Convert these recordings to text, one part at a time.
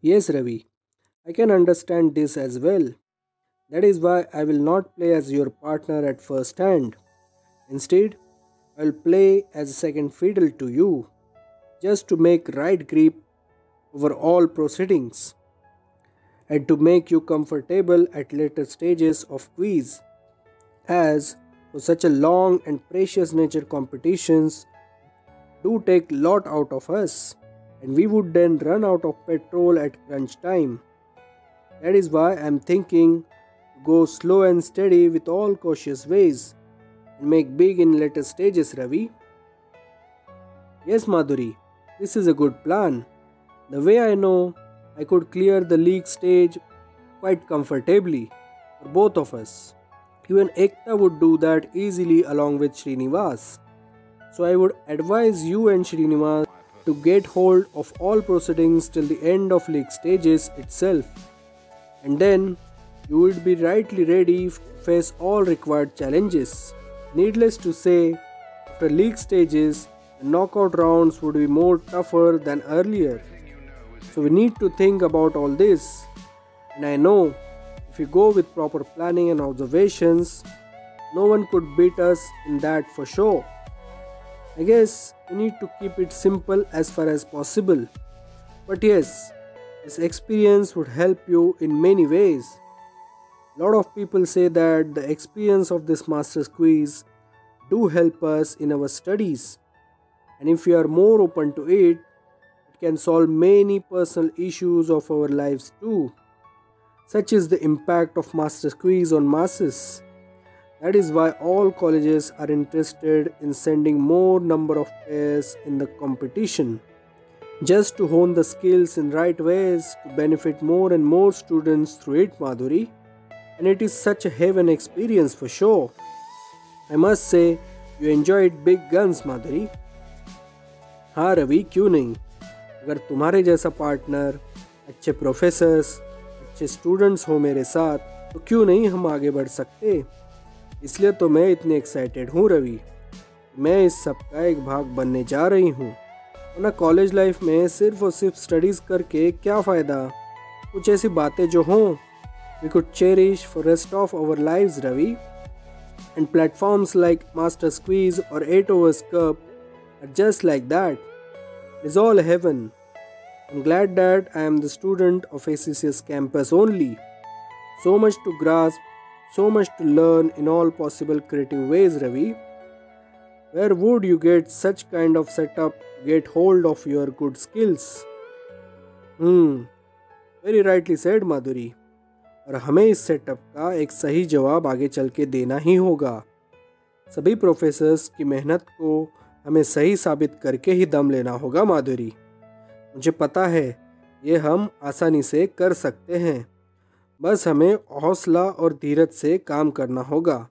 Yes, Ravi, I can understand this as well. That is why I will not play as your partner at first hand. Instead, I will play as a second fiddle to you, just to make right grip over all proceedings and to make you comfortable at later stages of quiz. As for such a long and precious nature competitions do take lot out of us, and we would then run out of petrol at crunch time. That is why I am thinking to go slow and steady with all cautious ways and make big in later stages, Ravi. Yes, Madhuri, this is a good plan. The way I know, I could clear the league stage quite comfortably for both of us. Even Ekta would do that easily along with Srinivas. So I would advise you and Srinivas to get hold of all proceedings till the end of league stages itself, and then you would be rightly ready to face all required challenges. Needless to say, after league stages, the knockout rounds would be more tougher than earlier. So we need to think about all this. And I know if we go with proper planning and observations, no one could beat us in that for sure. I guess we need to keep it simple as far as possible. But yes, this experience would help you in many ways. A lot of people say that the experience of this master's quiz do help us in our studies. And if we are more open to it, it can solve many personal issues of our lives too. Such is the impact of master's quiz on masses. That is why all colleges are interested in sending more number of players in the competition, just to hone the skills in right ways to benefit more and more students through it, Madhuri. And it is such a heaven experience for sure. I must say, you enjoyed big guns, Madhuri. हाँ रवि, क्यों नहीं? अगर तुम्हारे जैसा partner, अच्छे professors, अच्छे students हो मेरे साथ, तो क्यों नहीं हम आगे बढ़ सकते? इसलिए तो मैं इतनी एक्साइटेड हूँ रवि। मैं इस सब का एक भाग बनने जा रही हूँ। वरना कॉलेज लाइफ में सिर्फ और सिर्फ स्टडीज़ करके क्या फ़ायदा? कुछ ऐसी बातें जो हों we could cherish for rest of our lives, Ravi. And platforms like Master's Quiz or 8 Overs Cup are just like that. It's all heaven. I'm glad that I am the student of ACCS campus only. So much to grasp, so much to learn in all possible creative ways, Ravi. Where would you get such kind of setup to get hold of your good skills? Very rightly said, Madhuri. और हमें इस setup का एक सही जवाब आगे चल के देना ही होगा. सभी प्रोफेसर्स की मेहनत को हमें सही साबित करके ही दम लेना होगा, माधुरी. मुझे पता है ये हम आसानी से कर सकते हैं. बस हमें हौसला और धीरज से काम करना होगा.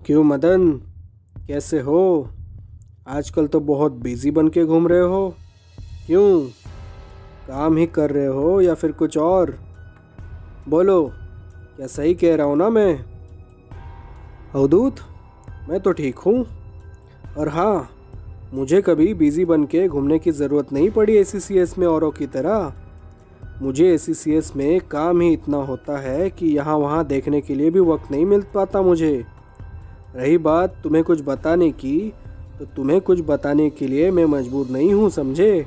क्यों मदन, कैसे हो? आजकल तो बहुत बिजी बन के घूम रहे हो. क्यों, काम ही कर रहे हो या फिर कुछ और? बोलो, क्या सही कह रहा हूँ ना मैं? अवधूत, मैं तो ठीक हूँ. और हाँ, मुझे कभी बिजी बन के घूमने की ज़रूरत नहीं पड़ी एसीसीएस में औरों की तरह. मुझे एसीसीएस में काम ही इतना होता है कि यहाँ वहाँ देखने के लिए भी वक्त नहीं मिल पाता मुझे. रही बात तुम्हें कुछ बताने की, तो तुम्हें कुछ बताने के लिए मैं मजबूर नहीं हूँ, समझे?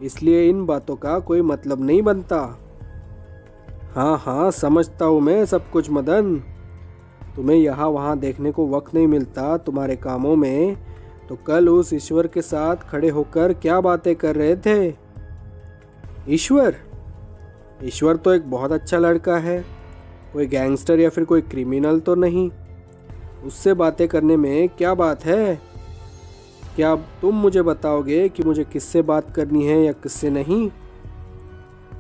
इसलिए इन बातों का कोई मतलब नहीं बनता. हाँ हाँ, समझता हूँ मैं सब कुछ मदन. तुम्हें यहाँ वहाँ देखने को वक्त नहीं मिलता तुम्हारे कामों में, तो कल उस ईश्वर के साथ खड़े होकर क्या बातें कर रहे थे? ईश्वर? ईश्वर तो एक बहुत अच्छा लड़का है. कोई गैंगस्टर या फिर कोई क्रिमिनल तो नहीं. उससे बातें करने में क्या बात है? क्या तुम मुझे बताओगे कि मुझे किससे बात करनी है या किससे नहीं?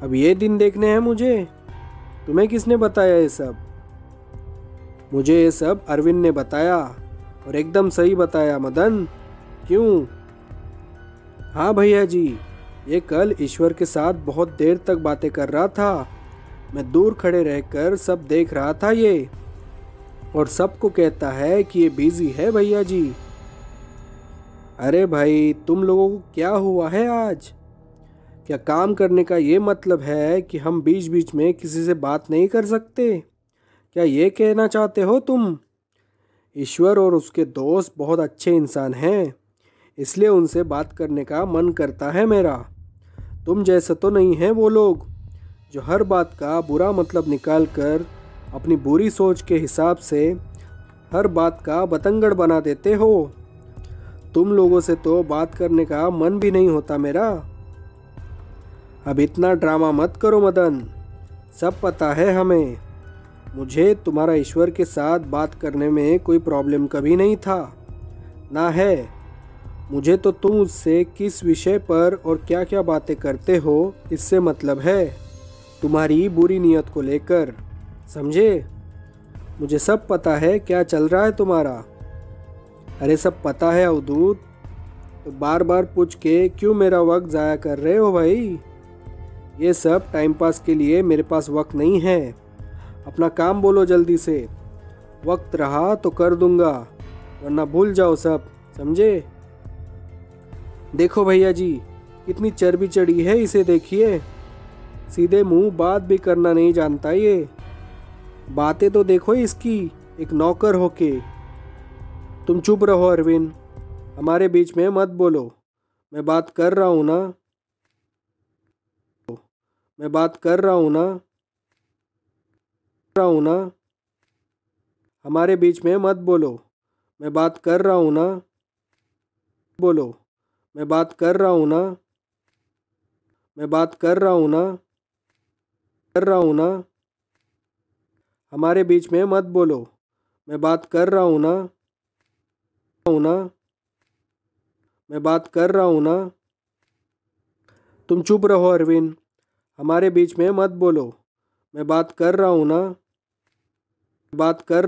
अब ये दिन देखने हैं मुझे. तुम्हें किसने बताया ये सब? मुझे ये सब अरविंद ने बताया, और एकदम सही बताया मदन. क्यों, हाँ भैया जी, ये कल ईश्वर के साथ बहुत देर तक बातें कर रहा था। मैं दूर खड़े रहकर सब देख रहा था ये, और सबको कहता है कि ये बिजी है भैया जी। अरे भाई, तुम लोगों को क्या हुआ है आज? क्या काम करने का ये मतलब है कि हम बीच बीच में किसी से बात नहीं कर सकते? क्या ये कहना चाहते हो तुम? ईश्वर और उसके दोस्त बहुत अच्छे इंसान हैं, इसलिए उनसे बात करने का मन करता है मेरा। तुम जैसे तो नहीं हैं वो लोग जो हर बात का बुरा मतलब निकाल कर अपनी बुरी सोच के हिसाब से हर बात का बतंगड़ बना देते हो। तुम लोगों से तो बात करने का मन भी नहीं होता मेरा। अब इतना ड्रामा मत करो मदन, सब पता है हमें। मुझे तुम्हारा ईश्वर के साथ बात करने में कोई प्रॉब्लम कभी नहीं था, ना है। मुझे तो तुम उससे किस विषय पर और क्या क्या बातें करते हो इससे मतलब है, तुम्हारी बुरी नीयत को लेकर, समझे? मुझे सब पता है क्या चल रहा है तुम्हारा। अरे सब पता है अवधूत, तो बार बार पूछ के क्यों मेरा वक्त ज़ाया कर रहे हो भाई? ये सब टाइम पास के लिए मेरे पास वक्त नहीं है। अपना काम बोलो जल्दी से। वक्त रहा तो कर दूंगा, वरना भूल जाओ सब, समझे? देखो भैया जी, कितनी चर्बी चढ़ी है इसे, देखिए। सीधे मुंह बात भी करना नहीं जानता ये। बातें तो देखो इसकी, एक नौकर होके। तुम चुप रहो अरविंद, हमारे बीच में मत बोलो। मैं बात कर रहा हूँ ना, मैं बात कर रहा हूँ ना, हमारे बीच में मत बोलो। मैं बात कर रहा हूँ ना, बोलो। मैं बात कर रहा हूँ ना, मैं बात कर रहा हूँ ना, कर रहा हूँ ना, हमारे बीच में मत बोलो। मैं बात कर रहा हूँ ना, मैं बात कर रहा हूँ ना। तुम चुप रहो अरविंद, हमारे बीच में मत बोलो। मैं बात कर रहा हूँ ना, बात कर।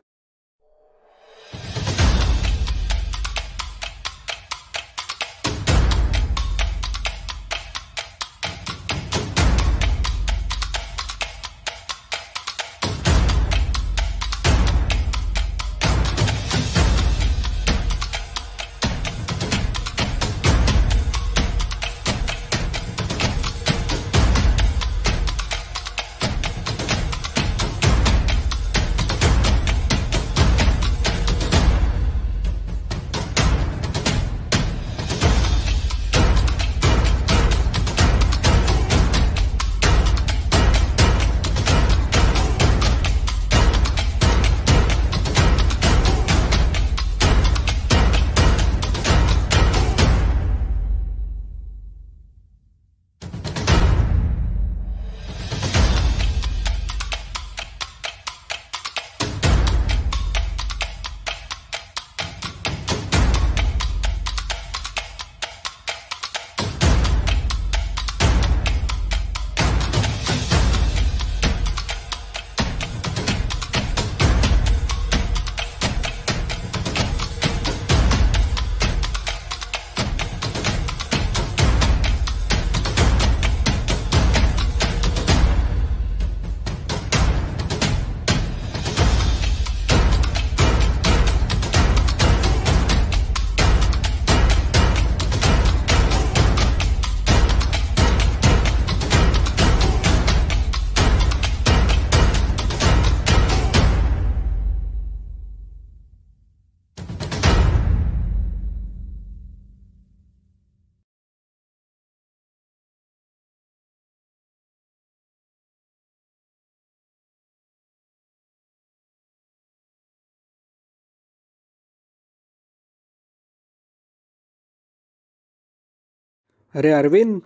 अरे अरविंद,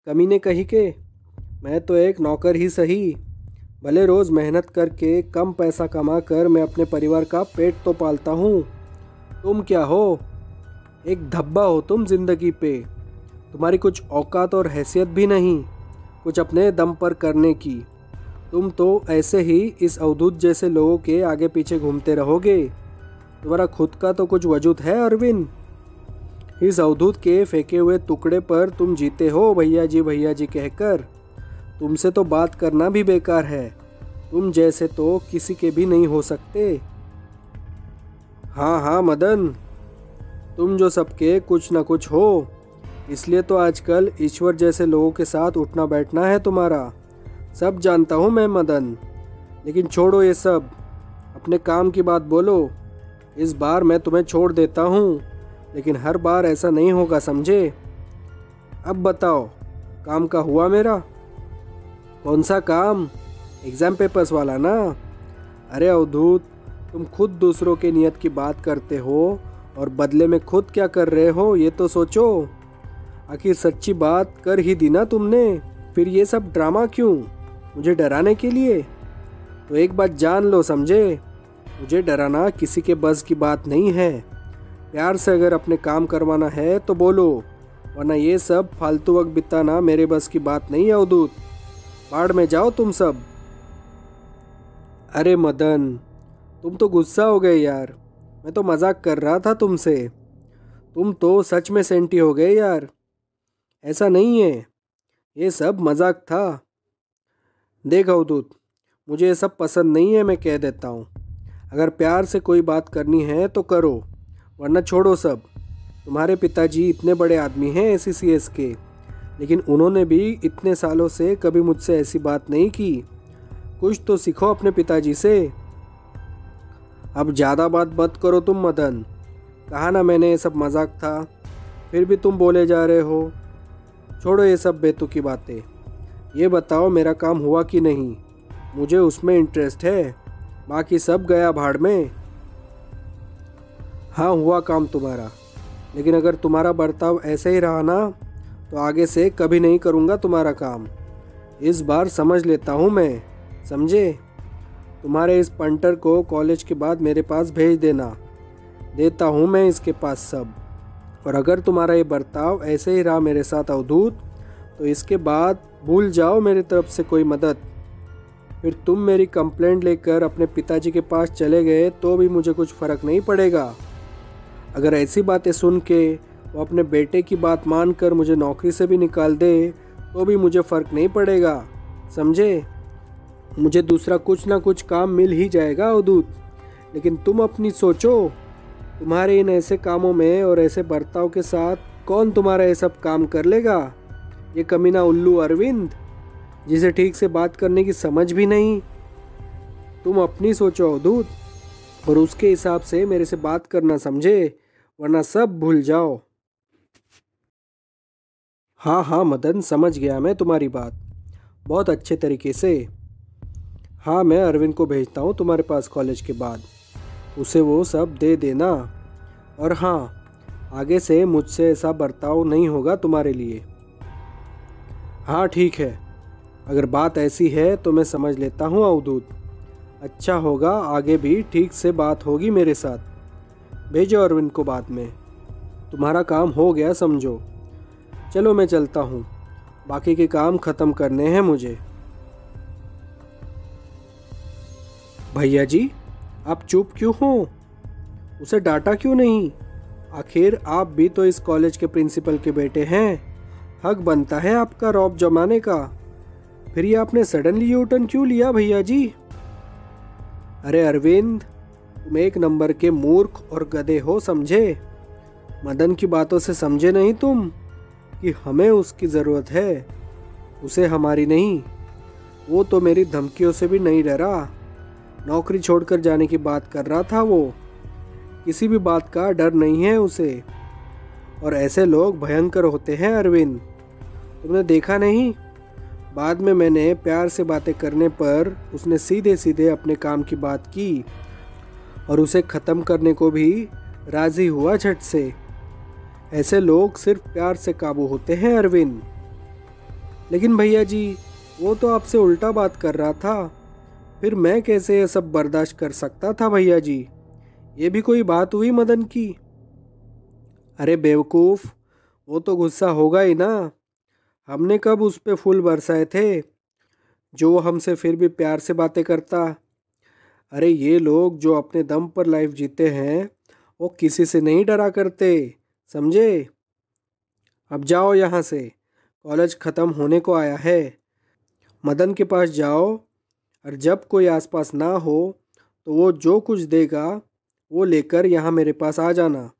कमीने कहीं के, मैं तो एक नौकर ही सही। भले रोज़ मेहनत करके कम पैसा कमा कर मैं अपने परिवार का पेट तो पालता हूँ। तुम क्या हो? एक धब्बा हो तुम ज़िंदगी पे। तुम्हारी कुछ औकात और हैसियत भी नहीं कुछ अपने दम पर करने की। तुम तो ऐसे ही इस अवधूत जैसे लोगों के आगे पीछे घूमते रहोगे। तुम्हारा खुद का तो कुछ वजूद है अरविंद? इस अवधूत के फेंके हुए टुकड़े पर तुम जीते हो भैया जी कहकर। तुमसे तो बात करना भी बेकार है। तुम जैसे तो किसी के भी नहीं हो सकते। हाँ हाँ मदन, तुम जो सबके कुछ न कुछ हो, इसलिए तो आजकल ईश्वर जैसे लोगों के साथ उठना बैठना है तुम्हारा। सब जानता हूँ मैं मदन, लेकिन छोड़ो ये सब, अपने काम की बात बोलो। इस बार मैं तुम्हें छोड़ देता हूँ, लेकिन हर बार ऐसा नहीं होगा, समझे? अब बताओ, काम का हुआ मेरा? कौन सा काम? एग्ज़ाम पेपर्स वाला ना? अरे अवधूत, तुम खुद दूसरों के नियत की बात करते हो और बदले में खुद क्या कर रहे हो ये तो सोचो। आखिर सच्ची बात कर ही दी ना तुमने, फिर ये सब ड्रामा क्यों? मुझे डराने के लिए? तो एक बात जान लो, समझे, मुझे डराना किसी के बस की बात नहीं है। प्यार से अगर अपने काम करवाना है तो बोलो, वरना ये सब फालतू वक्त बिताना मेरे बस की बात नहीं है अवधूत। बाढ़ में जाओ तुम सब। अरे मदन, तुम तो गुस्सा हो गए यार। मैं तो मजाक कर रहा था तुमसे। तुम तो सच में सेंटी हो गए यार। ऐसा नहीं है, ये सब मजाक था। देख अवधूत, मुझे ये सब पसंद नहीं है, मैं कह देता हूँ। अगर प्यार से कोई बात करनी है तो करो, वरना छोड़ो सब। तुम्हारे पिताजी इतने बड़े आदमी हैं ACCS के, लेकिन उन्होंने भी इतने सालों से कभी मुझसे ऐसी बात नहीं की। कुछ तो सीखो अपने पिताजी से। अब ज़्यादा बात मत करो तुम मदन। कहा ना मैंने ये सब मजाक था, फिर भी तुम बोले जा रहे हो। छोड़ो ये सब बेतुकी बातें। ये बताओ मेरा काम हुआ कि नहीं? मुझे उसमें इंटरेस्ट है, बाकी सब गया भाड़ में। हाँ हुआ काम तुम्हारा, लेकिन अगर तुम्हारा बर्ताव ऐसे ही रहा ना तो आगे से कभी नहीं करूँगा तुम्हारा काम। इस बार समझ लेता हूँ मैं, समझे? तुम्हारे इस पंटर को कॉलेज के बाद मेरे पास भेज देना, देता हूँ मैं इसके पास सब। और अगर तुम्हारा ये बर्ताव ऐसे ही रहा मेरे साथ अवधूत, तो इसके बाद भूल जाओ मेरी तरफ से कोई मदद। फिर तुम मेरी कंप्लेंट लेकर अपने पिताजी के पास चले गए तो भी मुझे कुछ फ़र्क नहीं पड़ेगा। अगर ऐसी बातें सुन के वो अपने बेटे की बात मानकर मुझे नौकरी से भी निकाल दे तो भी मुझे फ़र्क नहीं पड़ेगा, समझे? मुझे दूसरा कुछ ना कुछ काम मिल ही जाएगा अवधूत, लेकिन तुम अपनी सोचो। तुम्हारे इन ऐसे कामों में और ऐसे बर्ताव के साथ कौन तुम्हारा ये सब काम कर लेगा? ये कमीना उल्लू अरविंद, जिसे ठीक से बात करने की समझ भी नहीं। तुम अपनी सोचो अवधूत, और उसके हिसाब से मेरे से बात करना, समझे? वरना सब भूल जाओ। हाँ हाँ मदन, समझ गया मैं तुम्हारी बात बहुत अच्छे तरीके से। हाँ, मैं अरविंद को भेजता हूँ तुम्हारे पास कॉलेज के बाद, उसे वो सब दे देना। और हाँ, आगे से मुझसे ऐसा बर्ताव नहीं होगा तुम्हारे लिए। हाँ ठीक है, अगर बात ऐसी है तो मैं समझ लेता हूँ अवधूत। अच्छा होगा, आगे भी ठीक से बात होगी मेरे साथ। भेजो अरविंद को बाद में। तुम्हारा काम हो गया समझो। चलो मैं चलता हूँ, बाकी के काम ख़त्म करने हैं मुझे। भैया जी, आप चुप क्यों हो? उसे डांटा क्यों नहीं? आखिर आप भी तो इस कॉलेज के प्रिंसिपल के बेटे हैं। हक बनता है आपका रौब जमाने का। फिर ये आपने सडनली यू टर्न क्यों लिया भैया जी? अरे अरविंद, तुम एक नंबर के मूर्ख और गधे हो, समझे? मदन की बातों से समझे नहीं तुम कि हमें उसकी ज़रूरत है, उसे हमारी नहीं। वो तो मेरी धमकियों से भी नहीं डरा। नौकरी छोड़कर जाने की बात कर रहा था वो। किसी भी बात का डर नहीं है उसे। और ऐसे लोग भयंकर होते हैं अरविंद, तुमने देखा नहीं? बाद में मैंने प्यार से बातें करने पर उसने सीधे सीधे अपने काम की बात की और उसे ख़त्म करने को भी राज़ी हुआ झट से। ऐसे लोग सिर्फ प्यार से काबू होते हैं अरविंद। लेकिन भैया जी, वो तो आपसे उल्टा बात कर रहा था, फिर मैं कैसे ये सब बर्दाश्त कर सकता था भैया जी? ये भी कोई बात हुई मदन की? अरे बेवकूफ़, वो तो गुस्सा होगा ही ना। हमने कब उस पे फूल बरसाए थे जो हमसे फिर भी प्यार से बातें करता? अरे ये लोग जो अपने दम पर लाइफ जीते हैं वो किसी से नहीं डरा करते, समझे? अब जाओ यहाँ से, कॉलेज ख़त्म होने को आया है। मदन के पास जाओ और जब कोई आसपास ना हो तो वो जो कुछ देगा वो लेकर यहाँ मेरे पास आ जाना।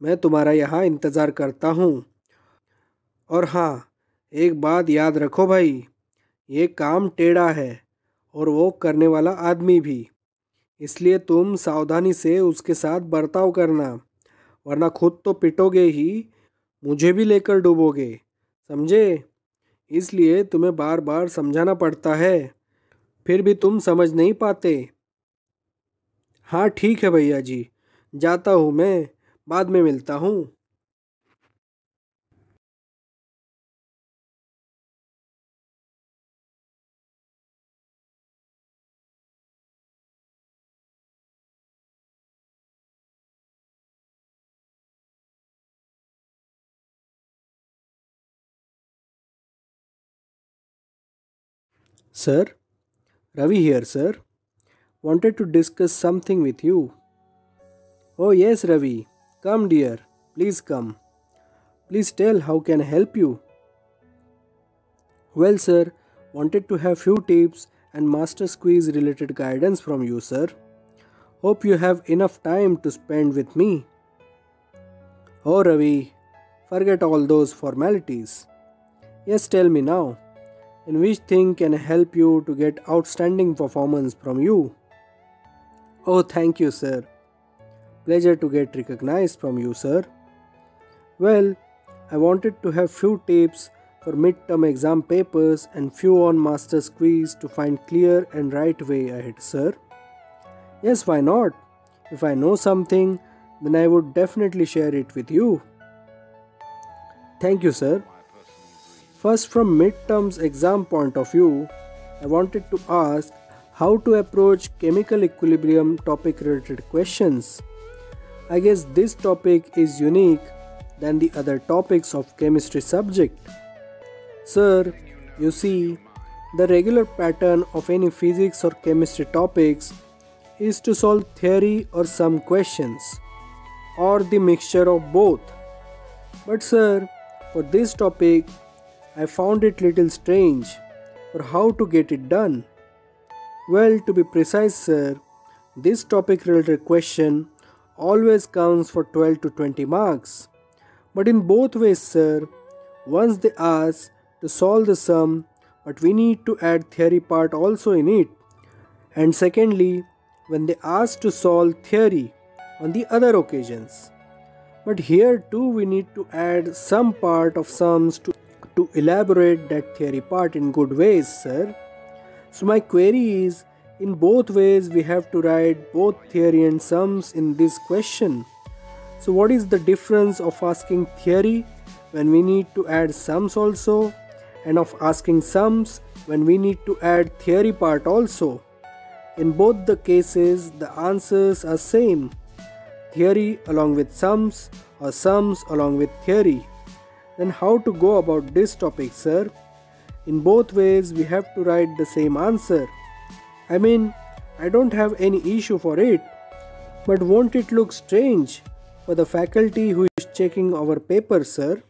मैं तुम्हारा यहाँ इंतज़ार करता हूँ। और हाँ, एक बात याद रखो भाई, ये काम टेढ़ा है और वो करने वाला आदमी भी, इसलिए तुम सावधानी से उसके साथ बर्ताव करना, वरना खुद तो पिटोगे ही, मुझे भी लेकर डूबोगे। समझे? इसलिए तुम्हें बार बार समझाना पड़ता है, फिर भी तुम समझ नहीं पाते। हाँ ठीक है भैया जी, जाता हूँ मैं, बाद में मिलता हूँ। Sir, Ravi here, sir. Wanted to discuss something with you. Oh, yes, Ravi. Come, dear. Please come. Please tell how can I help you? Well, sir, wanted to have few tips and master squeeze related guidance from you, sir. Hope you have enough time to spend with me. Oh, Ravi, forget all those formalities. Yes, tell me now. In which thing can I help you to get outstanding performance from you? Oh, thank you, sir. Pleasure to get recognized from you, sir. Well, I wanted to have few tips for midterm exam papers and few on master's quiz to find clear and right way ahead, sir. Yes, why not? If I know something, then I would definitely share it with you. Thank you, sir. First, from midterms exam point of view, I wanted to ask how to approach chemical equilibrium topic related questions. I guess this topic is unique than the other topics of chemistry subject. Sir, you see, the regular pattern of any physics or chemistry topics is to solve theory or some questions, or the mixture of both. But sir, for this topic, I found it little strange for how to get it done. Well, to be precise, sir, this topic related question always counts for 12 to 20 marks. But in both ways, sir, once they ask to solve the sum, but we need to add theory part also in it. And secondly, when they ask to solve theory on the other occasions. But here too we need to add some part of sums to elaborate that theory part in good ways, sir. So my query is, in both ways we have to write both theory and sums in this question. So what is the difference of asking theory when we need to add sums also, and of asking sums when we need to add theory part also? In both the cases the answers are same, theory along with sums or sums along with theory. Then how to go about this topic, sir? In both ways we have to write the same answer. I mean, I don't have any issue for it, but won't it look strange for the faculty who is checking our paper, sir?